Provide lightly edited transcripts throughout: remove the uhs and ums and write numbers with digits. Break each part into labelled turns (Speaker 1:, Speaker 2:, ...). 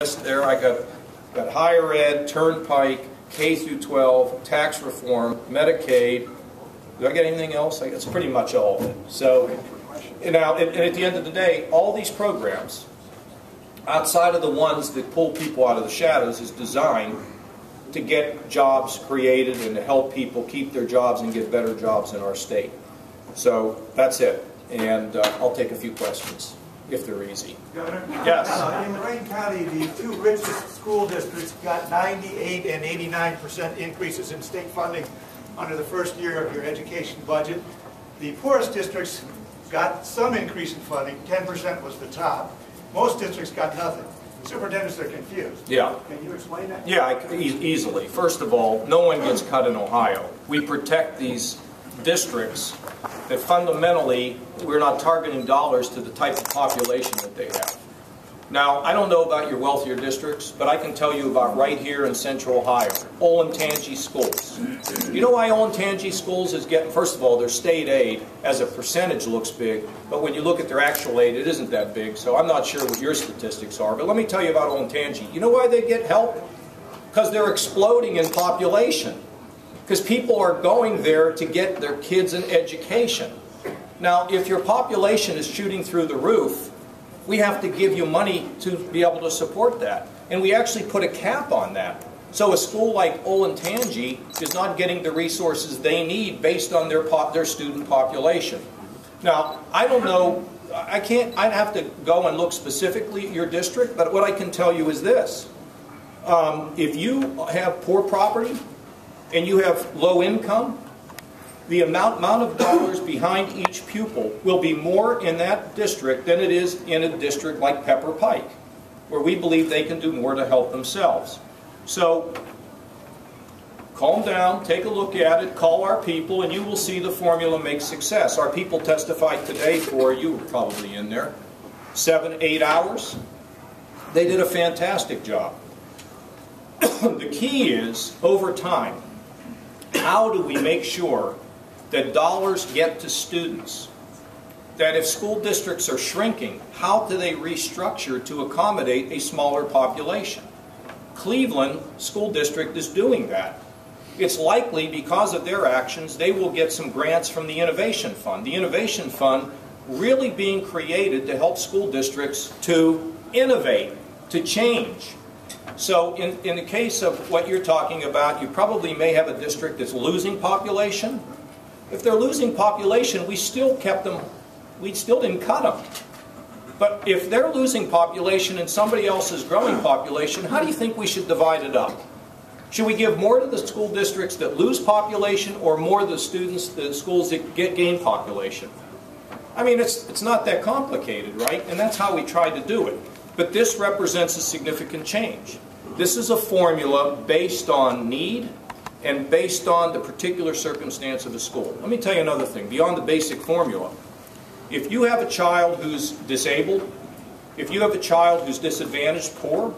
Speaker 1: There I got higher ed, turnpike, K through 12, tax reform, Medicaid. Do I get anything else? That's pretty much all of it. So, now, and at the end of the day, all these programs, outside of the ones that pull people out of the shadows, is designed to get jobs created and to help people keep their jobs and get better jobs in our state. So that's it. And I'll take a few questions, if they're easy.
Speaker 2: Governor?
Speaker 1: Yes.
Speaker 2: In Lorraine County, the two richest school districts got 98 and 89% increases in state funding under the first year of your education budget. The poorest districts got some increase in funding, 10% was the top. Most districts got nothing. Superintendents are confused.
Speaker 1: Yeah.
Speaker 2: Can you explain that?
Speaker 1: Yeah, easily. First of all, no one gets cut in Ohio. We protect these districts that fundamentally we're not targeting dollars to the type of population that they have. Now, I don't know about your wealthier districts, but I can tell you about right here in Central Ohio, Olentangy schools. You know why Olentangy schools is getting, first of all, their state aid as a percentage looks big, but when you look at their actual aid, it isn't that big, so I'm not sure what your statistics are. But let me tell you about Olentangy. You know why they get help? Because they're exploding in population. Because people are going there to get their kids an education. Now, if your population is shooting through the roof, we have to give you money to be able to support that. And we actually put a cap on that. So a school like Olentangy is not getting the resources they need based on their student population. Now, I don't know, I'd have to go and look specifically at your district, but what I can tell you is this. If you have poor property and you have low income, the amount of dollars behind each pupil will be more in that district than it is in a district like Pepper Pike, where we believe they can do more to help themselves. So, calm down, take a look at it, call our people, and you will see the formula make success. Our people testified today for, you were probably in there, 7, 8 hours. They did a fantastic job. The key is, over time, how do we make sure that dollars get to students? That if school districts are shrinking, how do they restructure to accommodate a smaller population? Cleveland School District is doing that. It's likely because of their actions they will get some grants from the Innovation Fund. The Innovation Fund really being created to help school districts to innovate, to change. So in the case of what you're talking about, you probably may have a district that's losing population. If they're losing population, we still kept them, we still didn't cut them. But if they're losing population and somebody else is growing population, how do you think we should divide it up? Should we give more to the school districts that lose population or more to the students, the schools that gain population? I mean, it's not that complicated, right? And that's how we tried to do it. But this represents a significant change. This is a formula based on need and based on the particular circumstance of the school. Let me tell you another thing, beyond the basic formula. If you have a child who's disabled, if you have a child who's disadvantaged, poor,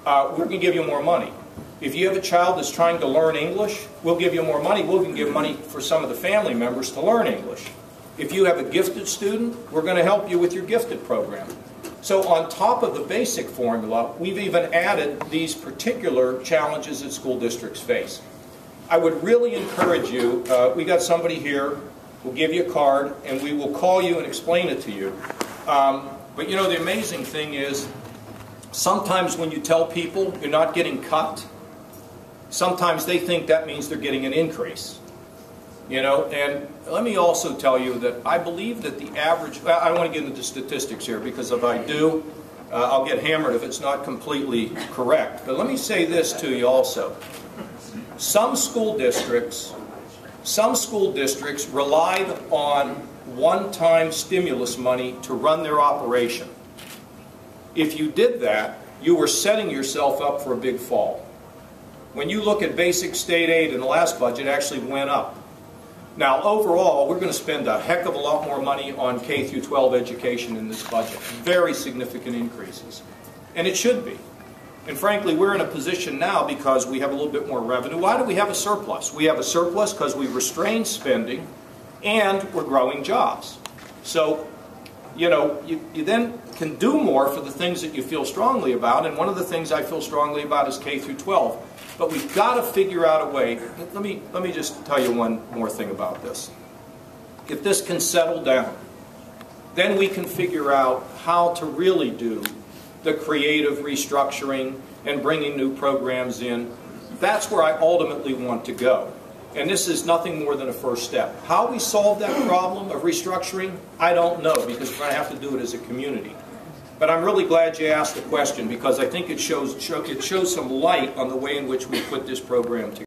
Speaker 1: we're going to give you more money. If you have a child that's trying to learn English, we'll give you more money. We'll even give money for some of the family members to learn English. If you have a gifted student, we're going to help you with your gifted program. So on top of the basic formula, we've even added these particular challenges that school districts face. I would really encourage you, we got somebody here, we'll give you a card, and we will call you and explain it to you. But you know, the amazing thing is, sometimes when you tell people you're not getting cut, sometimes they think that means they're getting an increase. You know, and let me also tell you that I believe that the average, I don't want to get into statistics here because if I do, I'll get hammered if it's not completely correct. But let me say this to you also. Some school districts relied on one-time stimulus money to run their operation. If you did that, you were setting yourself up for a big fall. When you look at basic state aid in the last budget, it actually went up. Now, overall, we're going to spend a heck of a lot more money on K through 12 education in this budget. Very significant increases. And it should be. And frankly, we're in a position now because we have a little bit more revenue. Why do we have a surplus? We have a surplus because we restrained spending and we're growing jobs. So, you know, you then can do more for the things that you feel strongly about, and one of the things I feel strongly about is K through 12. But we've got to figure out a way. Let me just tell you one more thing about this. If this can settle down, then we can figure out how to really do the creative restructuring and bringing new programs in. That's where I ultimately want to go. And this is nothing more than a first step. How we solve that problem of restructuring, I don't know, because we're going to have to do it as a community. But I'm really glad you asked the question, because I think it shows some light on the way in which we put this program together.